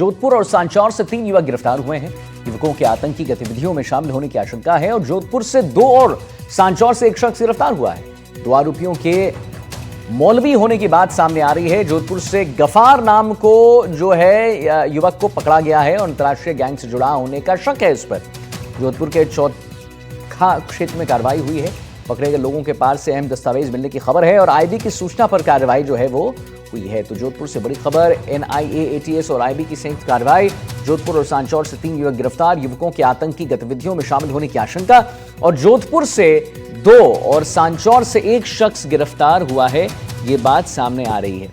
जोधपुर और सांचौर से 3 युवक गिरफ्तार हुए हैं। युवकों के आतंकी गतिविधियों में शामिल होने की आशंका है और जोधपुर से 2 और सांचौर से 1 शख्स गिरफ्तार हुआ है। 2 आरोपियों के मौलवी होने की बात सामने आ रही है। जोधपुर से गफार नाम को जो है युवक को पकड़ा गया है और अंतर्राष्ट्रीय गैंग से जुड़ा होने का शक है इस पर। जोधपुर के चौखा क्षेत्र में कार्रवाई हुई है। पकड़े गए लोगों के पास से अहम दस्तावेज मिलने की खबर है और आईबी की सूचना पर कार्रवाई जो है वो हुई है। तो जोधपुर से बड़ी खबर, एनआईए, एटीएस और आईबी की संयुक्त कार्रवाई। जोधपुर और सांचौर से 3 युवक गिरफ्तार, युवकों के आतंकी गतिविधियों में शामिल होने की आशंका। और जोधपुर से 2 और सांचौर से 1 शख्स गिरफ्तार हुआ है, ये बात सामने आ रही है।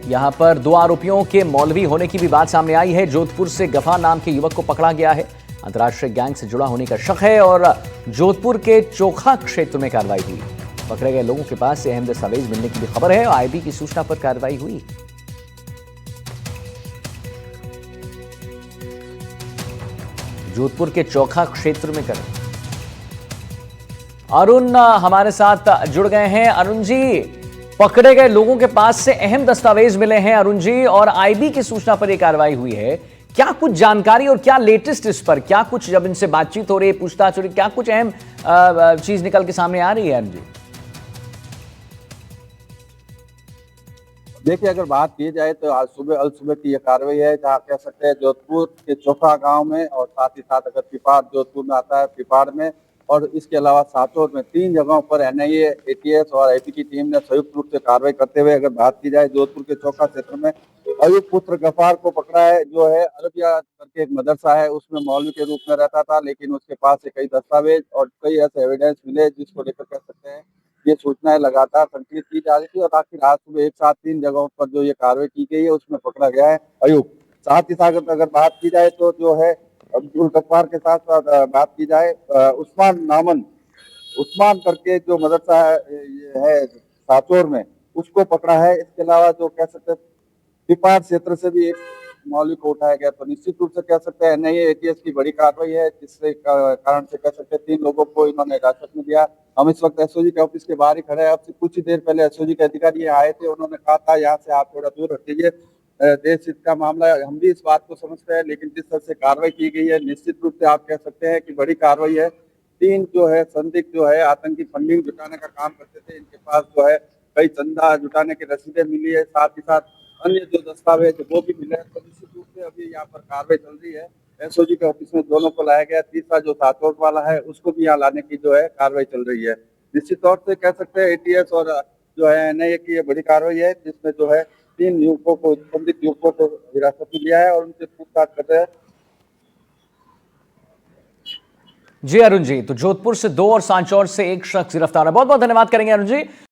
यहां पर 2 आरोपियों के मौलवी होने की भी बात सामने आई है। जोधपुर से गफार नाम के युवक को पकड़ा गया है। अंतर्राष्ट्रीय गैंग से जुड़ा होने का शक है और जोधपुर के चोखा क्षेत्र में कार्रवाई हुई। पकड़े गए लोगों के पास से अहम दस्तावेज मिलने की भी खबर है और आईबी की सूचना पर कार्रवाई हुई। जोधपुर के चोखा क्षेत्र में कर अरुण हमारे साथ जुड़ गए हैं। अरुण जी, पकड़े गए लोगों के पास से अहम दस्तावेज मिले हैं अरुण जी, और आईबी की सूचना पर यह कार्रवाई हुई है। क्या कुछ जानकारी और क्या लेटेस्ट इस पर, क्या कुछ जब इनसे बातचीत हो रही है, पूछताछ हो रही है, क्या कुछ अहम चीज निकल के सामने आ रही है अरुण जी? देखिए, अगर बात की जाए तो आज सुबह की यह कार्रवाई है, जहाँ कह सकते हैं जोधपुर के चोखा गांव में, और साथ ही साथ अगर पिपाड़ जोधपुर में आता है, पिपाड़ में, और इसके अलावा सांचौर में 3 जगहों पर एनआईए, एटीएस और आईबी की टीम ने संयुक्त रूप से कार्रवाई करते हुए अगर बात की जाए जोधपुर के चोखा क्षेत्र में अयूब पुत्र गफार को पकड़ा है, जो है अरबिया करके एक मदरसा है, उसमें मौलवी के रूप में रहता था, लेकिन उसके पास से कई दस्तावेज और कई ऐसे एविडेंस मिले जिसको लेकर कह सकते हैं ये सूचनाएं लगातार संकलित की जा रही थी, और आखिर आज सुबह एक साथ 3 जगहों पर जो ये कार्रवाई की गई है उसमें पकड़ा गया है अयूब। साथ ही साथ अगर बात की जाए तो जो है अब्दुल गफ्फार के साथ साथ बात की जाए उस्मान करके जो मदरसा है सांचौर में, उसको पकड़ा है। इसके अलावा जो कह सकते हैं पिपाड़ क्षेत्र से भी एक मौलवी को उठाया गया। तो निश्चित रूप से कह सकते हैं एनआईए, एटीएस की बड़ी कार्रवाई है, जिससे कारण से कह सकते हैं 3 लोगों को इन्होंने हिरासत में लिया। हम इस वक्त एसओजी के ऑफिस के बाहर ही खड़े हैं। अब से कुछ ही देर पहले एसओजी के अधिकारी आए थे, उन्होंने कहा था यहाँ से आप थोड़ा दूर हटिए, देश हित का मामला है। हम भी इस बात को समझते हैं, लेकिन जिस तरह से कार्रवाई की गई है निश्चित रूप से आप कह सकते हैं कि बड़ी कार्रवाई है। 3 जो है संदिग्ध जो है आतंकी फंडिंग जुटाने का काम करते थे, इनके पास जो है कई चंदा जुटाने की रसीदें मिली है, साथ ही साथ अन्य जो दस्तावेज वो भी मिले हैं। तो निश्चित रूप से अभी यहाँ पर कार्रवाई चल रही है। एसओजी के ऑफिस में दोनों को लाया गया, तीसरा जो सांचौर वाला है उसको भी यहाँ लाने की जो है कार्रवाई चल रही है। निश्चित तौर से कह सकते हैं एटीएस और जो है एनआईए की ये बड़ी कार्रवाई है, जिसमें जो है 3 युवकों को, संदिग्ध युवकों को हिरासत में लिया है और उनसे पूछताछ कर रहे हैं। जी अरुण जी, तो जोधपुर से 2 और सांचौर से 1 शख्स गिरफ्तार है। बहुत बहुत धन्यवाद करेंगे अरुण जी।